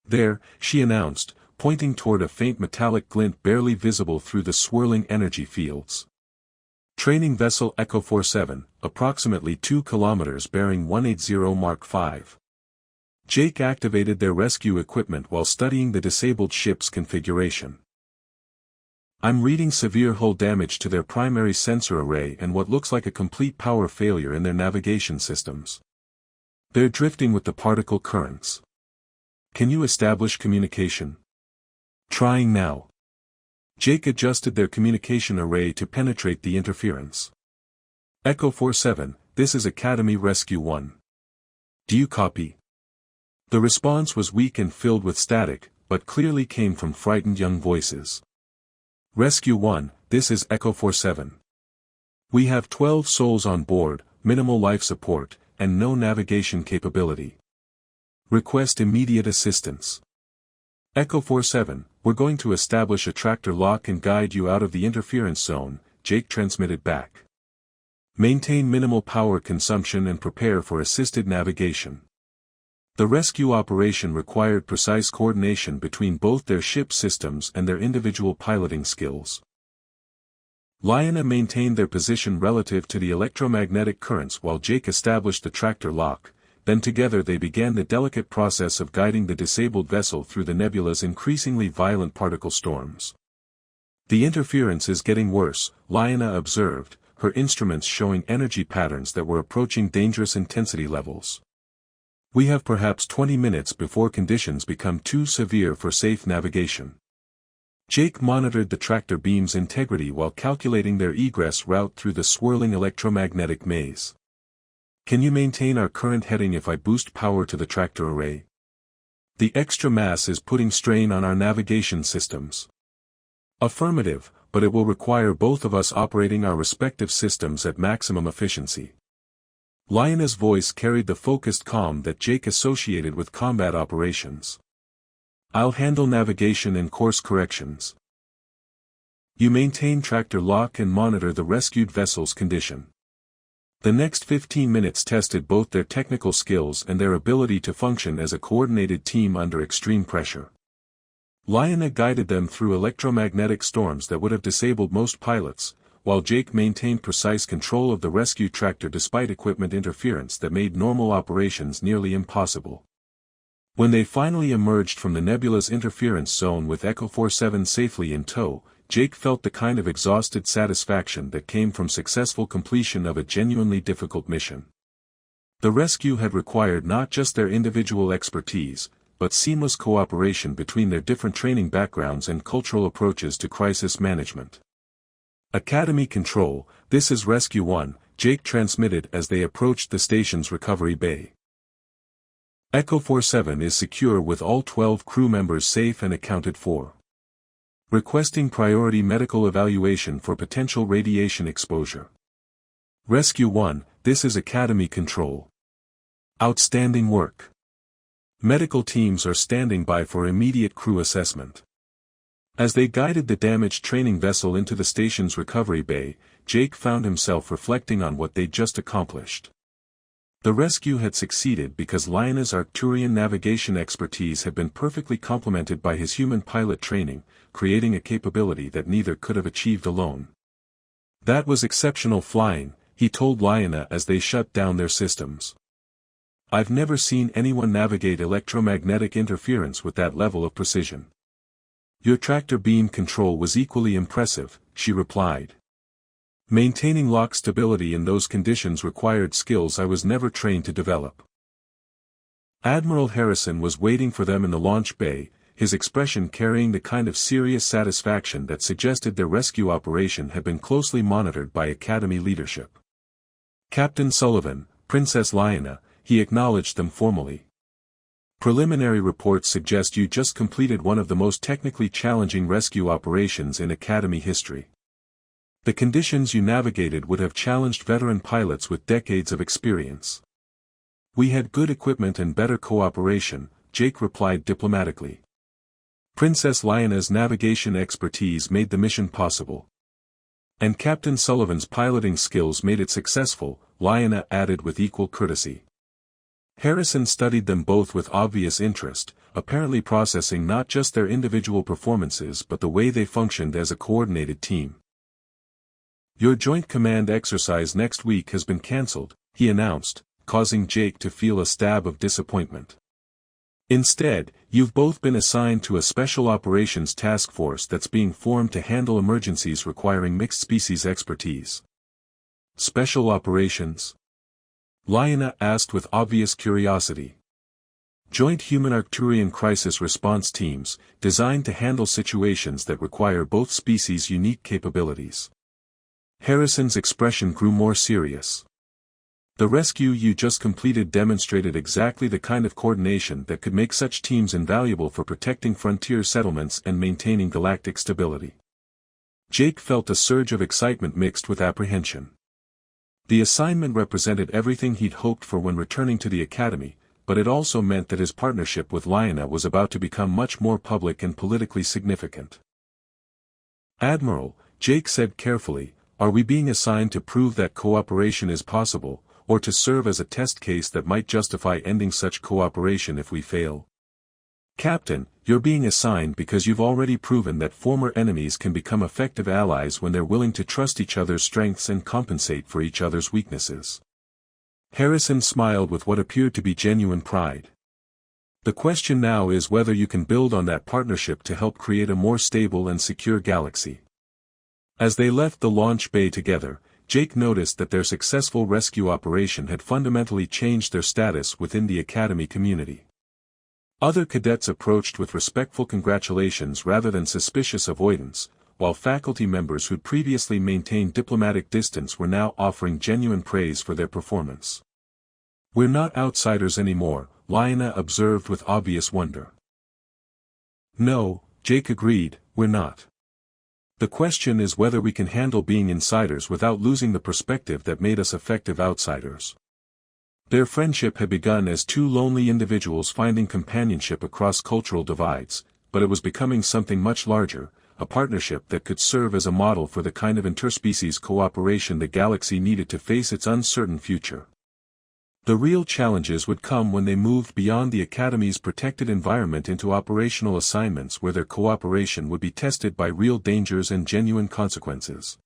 "There," she announced, pointing toward a faint metallic glint barely visible through the swirling energy fields. "Training vessel Echo 47, approximately 2 kilometers bearing 180 Mark 5. Jake activated their rescue equipment while studying the disabled ship's configuration. "I'm reading severe hull damage to their primary sensor array and what looks like a complete power failure in their navigation systems. They're drifting with the particle currents. Can you establish communication?" "Trying now." Jake adjusted their communication array to penetrate the interference. "Echo 47, this is Academy Rescue 1. Do you copy?" The response was weak and filled with static, but clearly came from frightened young voices. "Rescue 1, this is Echo 47. We have 12 souls on board, minimal life support, and no navigation capability. Request immediate assistance." "Echo 47, we're going to establish a tractor lock and guide you out of the interference zone," Jake transmitted back. "Maintain minimal power consumption and prepare for assisted navigation." The rescue operation required precise coordination between both their ship systems and their individual piloting skills. Lyanna maintained their position relative to the electromagnetic currents while Jake established the tractor lock, then together they began the delicate process of guiding the disabled vessel through the nebula's increasingly violent particle storms. "The interference is getting worse," Lyanna observed, her instruments showing energy patterns that were approaching dangerous intensity levels. "We have perhaps 20 minutes before conditions become too severe for safe navigation." Jake monitored the tractor beam's integrity while calculating their egress route through the swirling electromagnetic maze. "Can you maintain our current heading if I boost power to the tractor array?" The extra mass is putting strain on our navigation systems. Affirmative, but it will require both of us operating our respective systems at maximum efficiency. Lyanna's voice carried the focused calm that Jake associated with combat operations. I'll handle navigation and course corrections. You maintain tractor lock and monitor the rescued vessel's condition. The next 15 minutes tested both their technical skills and their ability to function as a coordinated team under extreme pressure. Lyanna guided them through electromagnetic storms that would have disabled most pilots, while Jake maintained precise control of the rescue tractor despite equipment interference that made normal operations nearly impossible. When they finally emerged from the nebula's interference zone with Echo 47 safely in tow, Jake felt the kind of exhausted satisfaction that came from successful completion of a genuinely difficult mission. The rescue had required not just their individual expertise, but seamless cooperation between their different training backgrounds and cultural approaches to crisis management. Academy Control, this is Rescue 1, Jake transmitted as they approached the station's recovery bay. Echo 47 is secure with all 12 crew members safe and accounted for. Requesting priority medical evaluation for potential radiation exposure. Rescue 1, this is Academy Control. Outstanding work. Medical teams are standing by for immediate crew assessment. As they guided the damaged training vessel into the station's recovery bay, Jake found himself reflecting on what they'd just accomplished. The rescue had succeeded because Lyanna's Arcturian navigation expertise had been perfectly complemented by his human pilot training, creating a capability that neither could have achieved alone. That was exceptional flying, he told Lyanna as they shut down their systems. I've never seen anyone navigate electromagnetic interference with that level of precision. Your tractor beam control was equally impressive, she replied. Maintaining lock stability in those conditions required skills I was never trained to develop. Admiral Harrison was waiting for them in the launch bay, his expression carrying the kind of serious satisfaction that suggested their rescue operation had been closely monitored by Academy leadership. Captain Sullivan, Princess Lyanna, he acknowledged them formally. Preliminary reports suggest you just completed one of the most technically challenging rescue operations in Academy history. The conditions you navigated would have challenged veteran pilots with decades of experience. We had good equipment and better cooperation, Jake replied diplomatically. Princess Lyanna's navigation expertise made the mission possible. And Captain Sullivan's piloting skills made it successful, Lyanna added with equal courtesy. Harrison studied them both with obvious interest, apparently processing not just their individual performances but the way they functioned as a coordinated team. Your joint command exercise next week has been cancelled, he announced, causing Jake to feel a stab of disappointment. Instead, you've both been assigned to a special operations task force that's being formed to handle emergencies requiring mixed-species expertise. Special operations? Lyanna asked with obvious curiosity. Joint Human-Arcturian Crisis Response Teams, designed to handle situations that require both species' unique capabilities. Harrison's expression grew more serious. The rescue you just completed demonstrated exactly the kind of coordination that could make such teams invaluable for protecting frontier settlements and maintaining galactic stability. Jake felt a surge of excitement mixed with apprehension. The assignment represented everything he'd hoped for when returning to the Academy, but it also meant that his partnership with Lyanna was about to become much more public and politically significant. Admiral, Jake said carefully, are we being assigned to prove that cooperation is possible, or to serve as a test case that might justify ending such cooperation if we fail? Captain, you're being assigned because you've already proven that former enemies can become effective allies when they're willing to trust each other's strengths and compensate for each other's weaknesses. Harrison smiled with what appeared to be genuine pride. The question now is whether you can build on that partnership to help create a more stable and secure galaxy. As they left the launch bay together, Jake noticed that their successful rescue operation had fundamentally changed their status within the Academy community. Other cadets approached with respectful congratulations rather than suspicious avoidance, while faculty members who'd previously maintained diplomatic distance were now offering genuine praise for their performance. We're not outsiders anymore, Lyanna observed with obvious wonder. No, Jake agreed, we're not. The question is whether we can handle being insiders without losing the perspective that made us effective outsiders. Their friendship had begun as two lonely individuals finding companionship across cultural divides, but it was becoming something much larger, a partnership that could serve as a model for the kind of interspecies cooperation the galaxy needed to face its uncertain future. The real challenges would come when they moved beyond the Academy's protected environment into operational assignments where their cooperation would be tested by real dangers and genuine consequences.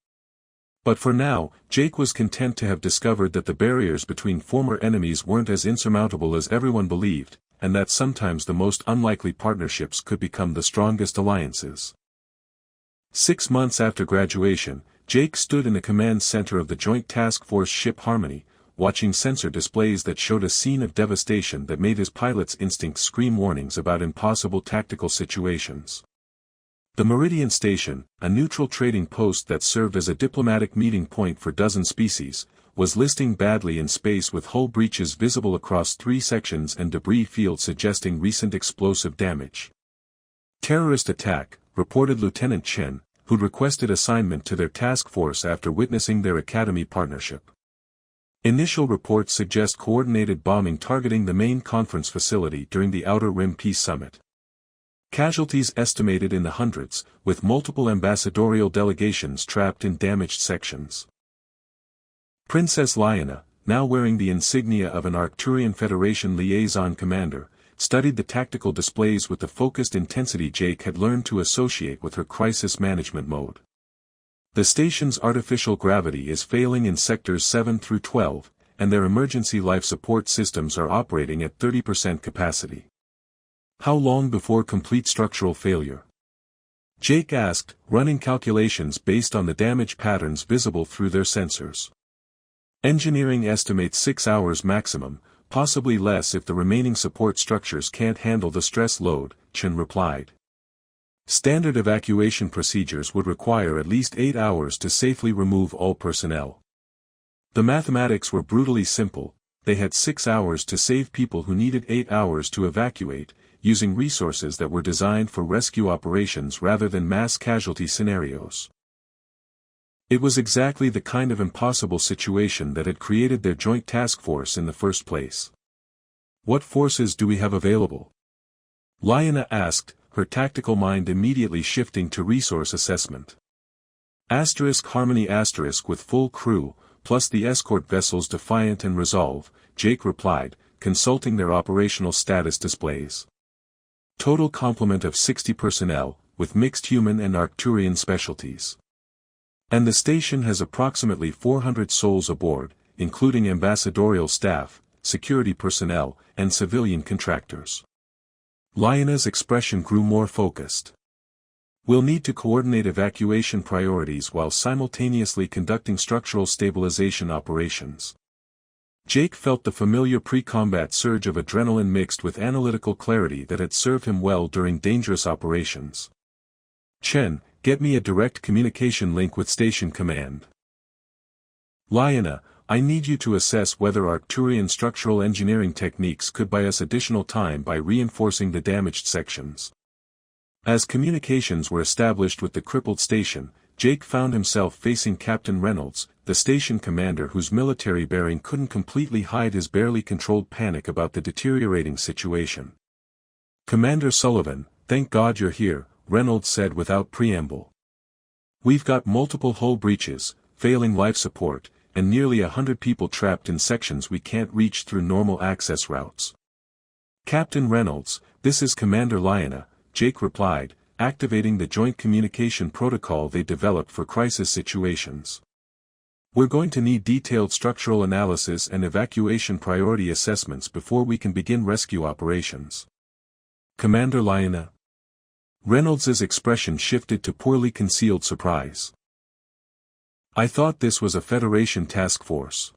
But for now, Jake was content to have discovered that the barriers between former enemies weren't as insurmountable as everyone believed, and that sometimes the most unlikely partnerships could become the strongest alliances. 6 months after graduation, Jake stood in the command center of the Joint Task Force ship Harmony, watching sensor displays that showed a scene of devastation that made his pilot's instincts scream warnings about impossible tactical situations. The Meridian Station, a neutral trading post that served as a diplomatic meeting point for dozen species, was listing badly in space with hull breaches visible across 3 sections and debris fields suggesting recent explosive damage. Terrorist attack, reported Lieutenant Chen, who'd requested assignment to their task force after witnessing their Academy partnership. Initial reports suggest coordinated bombing targeting the main conference facility during the Outer Rim Peace Summit. Casualties estimated in the hundreds, with multiple ambassadorial delegations trapped in damaged sections. Princess Lyanna, now wearing the insignia of an Arcturian Federation liaison commander, studied the tactical displays with the focused intensity Jake had learned to associate with her crisis management mode. The station's artificial gravity is failing in sectors 7 through 12, and their emergency life support systems are operating at 30% capacity. How long before complete structural failure? Jake asked, running calculations based on the damage patterns visible through their sensors. Engineering estimates 6 hours maximum, possibly less if the remaining support structures can't handle the stress load, Chen replied. Standard evacuation procedures would require at least 8 hours to safely remove all personnel. The mathematics were brutally simple, they had 6 hours to save people who needed 8 hours to evacuate, using resources that were designed for rescue operations rather than mass casualty scenarios. It was exactly the kind of impossible situation that had created their joint task force in the first place. What forces do we have available? Lyanna asked, her tactical mind immediately shifting to resource assessment. Harmony with full crew, plus the escort vessels Defiant and Resolve, Jake replied, consulting their operational status displays. Total complement of 60 personnel, with mixed human and Arcturian specialties. And the station has approximately 400 souls aboard, including ambassadorial staff, security personnel, and civilian contractors. Lyanna's expression grew more focused. We'll need to coordinate evacuation priorities while simultaneously conducting structural stabilization operations. Jake felt the familiar pre-combat surge of adrenaline mixed with analytical clarity that had served him well during dangerous operations. Chen, get me a direct communication link with Station Command. Lyanna, I need you to assess whether Arcturian structural engineering techniques could buy us additional time by reinforcing the damaged sections. As communications were established with the crippled station, Jake found himself facing Captain Reynolds, the station commander whose military bearing couldn't completely hide his barely controlled panic about the deteriorating situation. Commander Sullivan, thank God you're here, Reynolds said without preamble. We've got multiple hull breaches, failing life support, and nearly 100 people trapped in sections we can't reach through normal access routes. Captain Reynolds, this is Commander Lyanna, Jake replied, activating the joint communication protocol they developed for crisis situations. We're going to need detailed structural analysis and evacuation priority assessments before we can begin rescue operations. Commander Lyanna. Reynolds's expression shifted to poorly concealed surprise. I thought this was a Federation task force.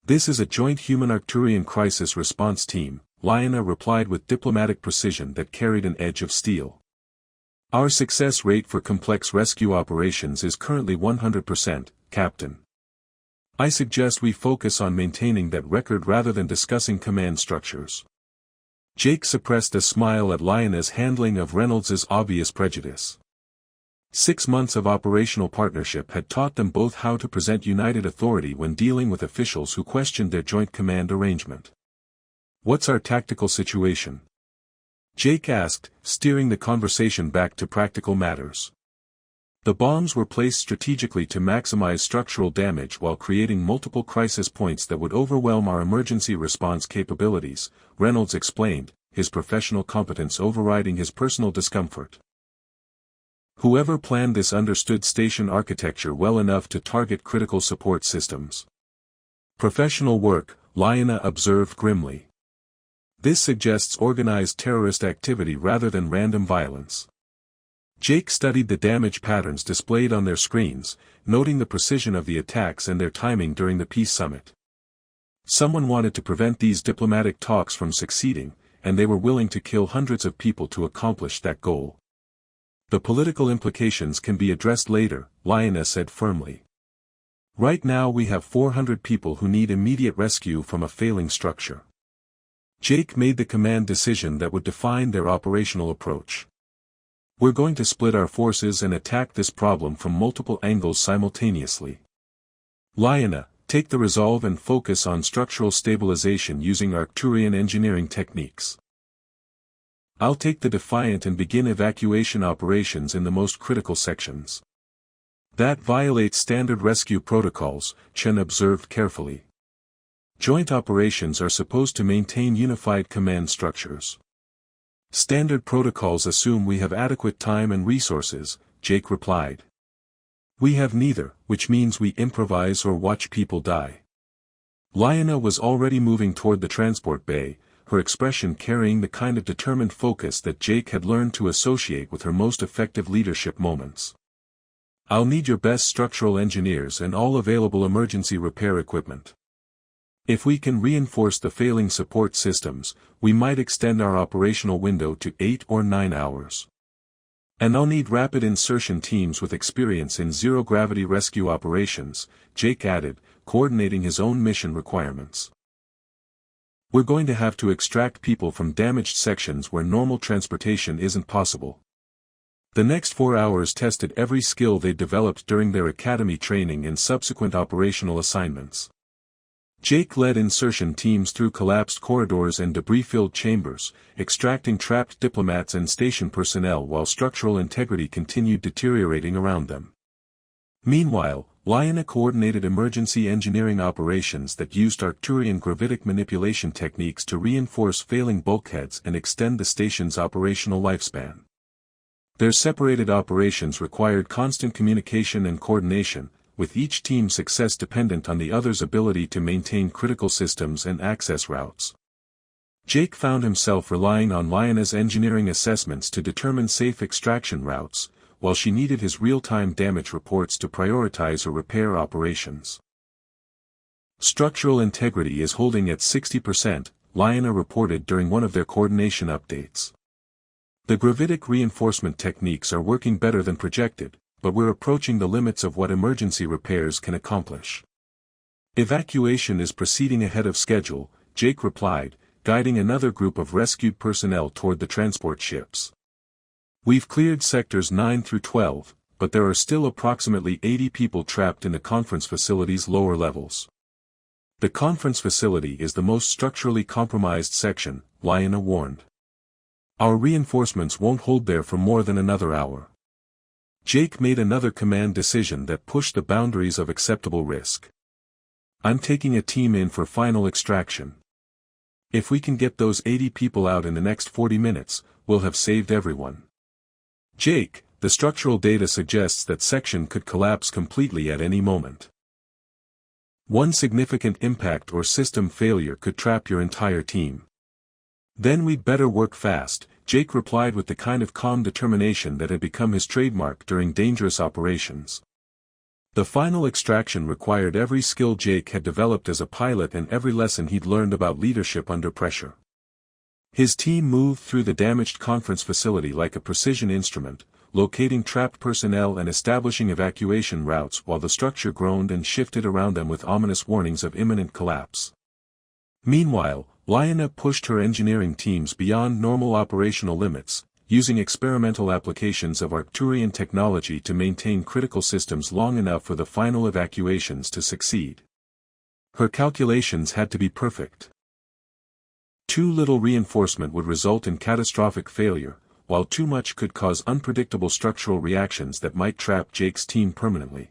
This is a joint human Arcturian crisis response team, Lyanna replied with diplomatic precision that carried an edge of steel. Our success rate for complex rescue operations is currently 100%, Captain. I suggest we focus on maintaining that record rather than discussing command structures. Jake suppressed a smile at Lyanna's handling of Reynolds's obvious prejudice. 6 months of operational partnership had taught them both how to present united authority when dealing with officials who questioned their joint command arrangement. "What's our tactical situation?" Jake asked, steering the conversation back to practical matters. The bombs were placed strategically to maximize structural damage while creating multiple crisis points that would overwhelm our emergency response capabilities, Reynolds explained, his professional competence overriding his personal discomfort. Whoever planned this understood station architecture well enough to target critical support systems. "Professional work," Lyanna observed grimly. "This suggests organized terrorist activity rather than random violence." Jake studied the damage patterns displayed on their screens, noting the precision of the attacks and their timing during the peace summit. Someone wanted to prevent these diplomatic talks from succeeding, and they were willing to kill hundreds of people to accomplish that goal. "The political implications can be addressed later," Lyanna said firmly. "Right now we have 400 people who need immediate rescue from a failing structure." Jake made the command decision that would define their operational approach. "We're going to split our forces and attack this problem from multiple angles simultaneously. Lyanna, take the resolve and focus on structural stabilization using Arcturian engineering techniques. I'll take the Defiant and begin evacuation operations in the most critical sections." "That violates standard rescue protocols," Chen observed carefully. "Joint operations are supposed to maintain unified command structures." "Standard protocols assume we have adequate time and resources," Jake replied. "We have neither, which means we improvise or watch people die." Lyanna was already moving toward the transport bay, her expression carrying the kind of determined focus that Jake had learned to associate with her most effective leadership moments. "I'll need your best structural engineers and all available emergency repair equipment. If we can reinforce the failing support systems, we might extend our operational window to 8 or 9 hours. And I'll need rapid insertion teams with experience in zero-gravity rescue operations," Jake added, coordinating his own mission requirements. "We're going to have to extract people from damaged sections where normal transportation isn't possible." The next 4 hours tested every skill they developed during their academy training and subsequent operational assignments. Jake led insertion teams through collapsed corridors and debris-filled chambers, extracting trapped diplomats and station personnel while structural integrity continued deteriorating around them. Meanwhile, Lyanna coordinated emergency engineering operations that used Arcturian gravitic manipulation techniques to reinforce failing bulkheads and extend the station's operational lifespan. Their separated operations required constant communication and coordination, with each team's success dependent on the other's ability to maintain critical systems and access routes. Jake found himself relying on Lyanna's engineering assessments to determine safe extraction routes, while she needed his real-time damage reports to prioritize her repair operations. "Structural integrity is holding at 60%, Lyanna reported during one of their coordination updates. "The gravitic reinforcement techniques are working better than projected, but we're approaching the limits of what emergency repairs can accomplish." "Evacuation is proceeding ahead of schedule," Jake replied, guiding another group of rescued personnel toward the transport ships. "We've cleared sectors 9 through 12, but there are still approximately 80 people trapped in the conference facility's lower levels." "The conference facility is the most structurally compromised section," Lyanna warned. "Our reinforcements won't hold there for more than another hour." Jake made another command decision that pushed the boundaries of acceptable risk. "I'm taking a team in for final extraction. If we can get those 80 people out in the next 40 minutes, we'll have saved everyone." "Jake, the structural data suggests that section could collapse completely at any moment. One significant impact or system failure could trap your entire team." "Then we'd better work fast," Jake replied with the kind of calm determination that had become his trademark during dangerous operations. The final extraction required every skill Jake had developed as a pilot and every lesson he'd learned about leadership under pressure. His team moved through the damaged conference facility like a precision instrument, locating trapped personnel and establishing evacuation routes while the structure groaned and shifted around them with ominous warnings of imminent collapse. Meanwhile, Lyanna pushed her engineering teams beyond normal operational limits, using experimental applications of Arcturian technology to maintain critical systems long enough for the final evacuations to succeed. Her calculations had to be perfect. Too little reinforcement would result in catastrophic failure, while too much could cause unpredictable structural reactions that might trap Jake's team permanently.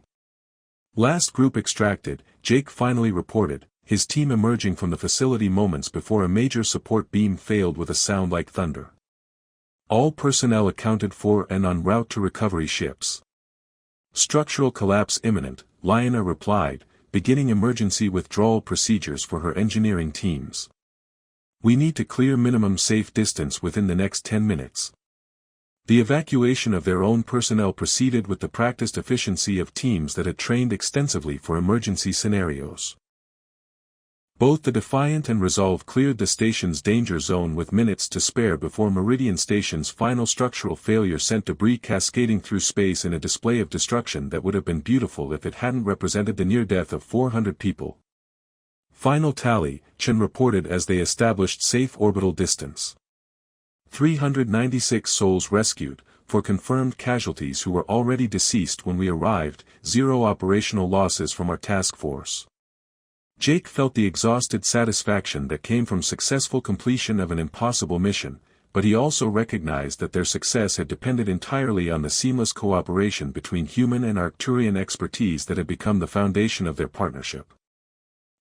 Last group extracted, Jake finally reported, his team emerging from the facility moments before a major support beam failed with a sound like thunder. All personnel accounted for and en route to recovery ships. Structural collapse imminent, Lyanna replied, beginning emergency withdrawal procedures for her engineering teams. We need to clear minimum safe distance within the next 10 minutes. The evacuation of their own personnel proceeded with the practiced efficiency of teams that had trained extensively for emergency scenarios. Both the Defiant and Resolve cleared the station's danger zone with minutes to spare before Meridian Station's final structural failure sent debris cascading through space in a display of destruction that would have been beautiful if it hadn't represented the near death of 400 people. Final tally, Chen reported as they established safe orbital distance. 396 souls rescued, for confirmed casualties who were already deceased when we arrived, 0 operational losses from our task force. Jake felt the exhausted satisfaction that came from successful completion of an impossible mission, but he also recognized that their success had depended entirely on the seamless cooperation between human and Arcturian expertise that had become the foundation of their partnership.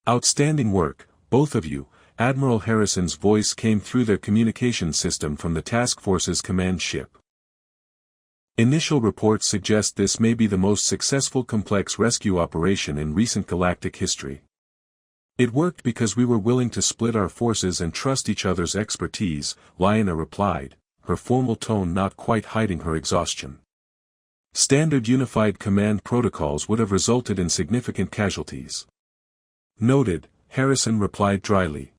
Outstanding work, both of you, Admiral Harrison's voice came through their communication system from the task force's command ship. Initial reports suggest this may be the most successful complex rescue operation in recent galactic history. It worked because we were willing to split our forces and trust each other's expertise, Lyanna replied, her formal tone not quite hiding her exhaustion. Standard unified command protocols would have resulted in significant casualties. Noted, Harrison replied dryly.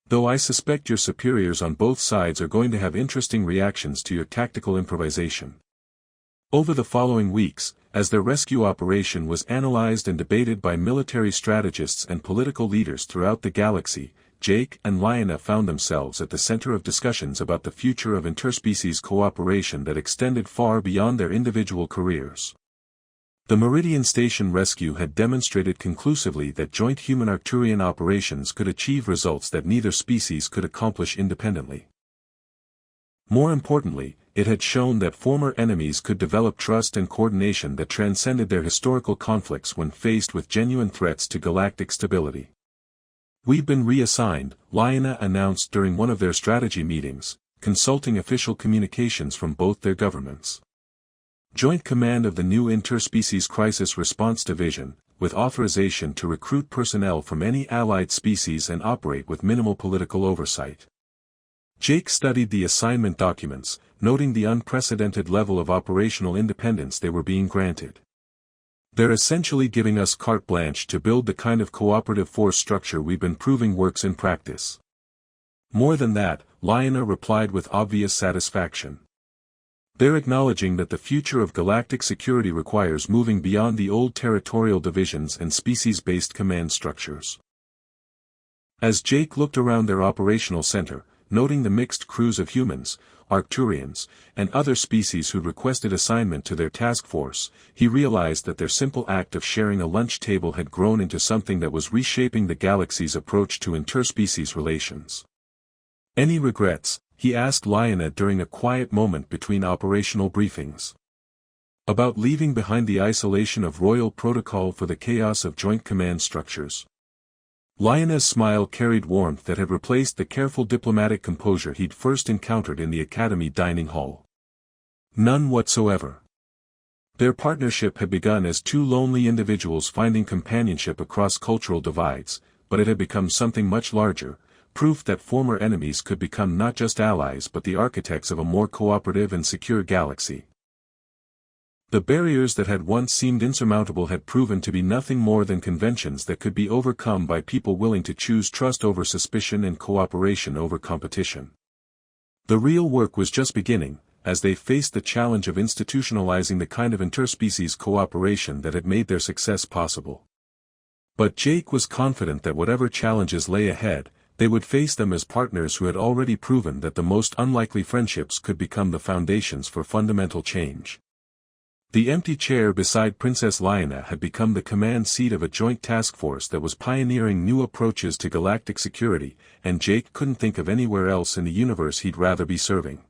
Though I suspect your superiors on both sides are going to have interesting reactions to your tactical improvisation. Over the following weeks, as their rescue operation was analyzed and debated by military strategists and political leaders throughout the galaxy, Jake and Lyanna found themselves at the center of discussions about the future of interspecies cooperation that extended far beyond their individual careers. The Meridian Station rescue had demonstrated conclusively that joint human-Arcturian operations could achieve results that neither species could accomplish independently. More importantly, it had shown that former enemies could develop trust and coordination that transcended their historical conflicts when faced with genuine threats to galactic stability. We've been reassigned, Lyanna announced during one of their strategy meetings, consulting official communications from both their governments. Joint command of the new Interspecies Crisis Response Division, with authorization to recruit personnel from any allied species and operate with minimal political oversight. Jake studied the assignment documents, noting the unprecedented level of operational independence they were being granted. They're essentially giving us carte blanche to build the kind of cooperative force structure we've been proving works in practice. More than that, Lyanna replied with obvious satisfaction. They're acknowledging that the future of galactic security requires moving beyond the old territorial divisions and species-based command structures. As Jake looked around their operational center, noting the mixed crews of humans, Arcturians, and other species who'd requested assignment to their task force, he realized that their simple act of sharing a lunch table had grown into something that was reshaping the galaxy's approach to interspecies relations. Any regrets? He asked Lyanna during a quiet moment between operational briefings. About leaving behind the isolation of royal protocol for the chaos of joint command structures. Lyanna's smile carried warmth that had replaced the careful diplomatic composure he'd first encountered in the Academy dining hall. None whatsoever. Their partnership had begun as two lonely individuals finding companionship across cultural divides, but it had become something much larger, proof that former enemies could become not just allies but the architects of a more cooperative and secure galaxy. The barriers that had once seemed insurmountable had proven to be nothing more than conventions that could be overcome by people willing to choose trust over suspicion and cooperation over competition. The real work was just beginning, as they faced the challenge of institutionalizing the kind of interspecies cooperation that had made their success possible. But Jake was confident that whatever challenges lay ahead, They would face them as partners who had already proven that the most unlikely friendships could become the foundations for fundamental change. The empty chair beside Princess Lyanna had become the command seat of a joint task force that was pioneering new approaches to galactic security, and Jake couldn't think of anywhere else in the universe he'd rather be serving.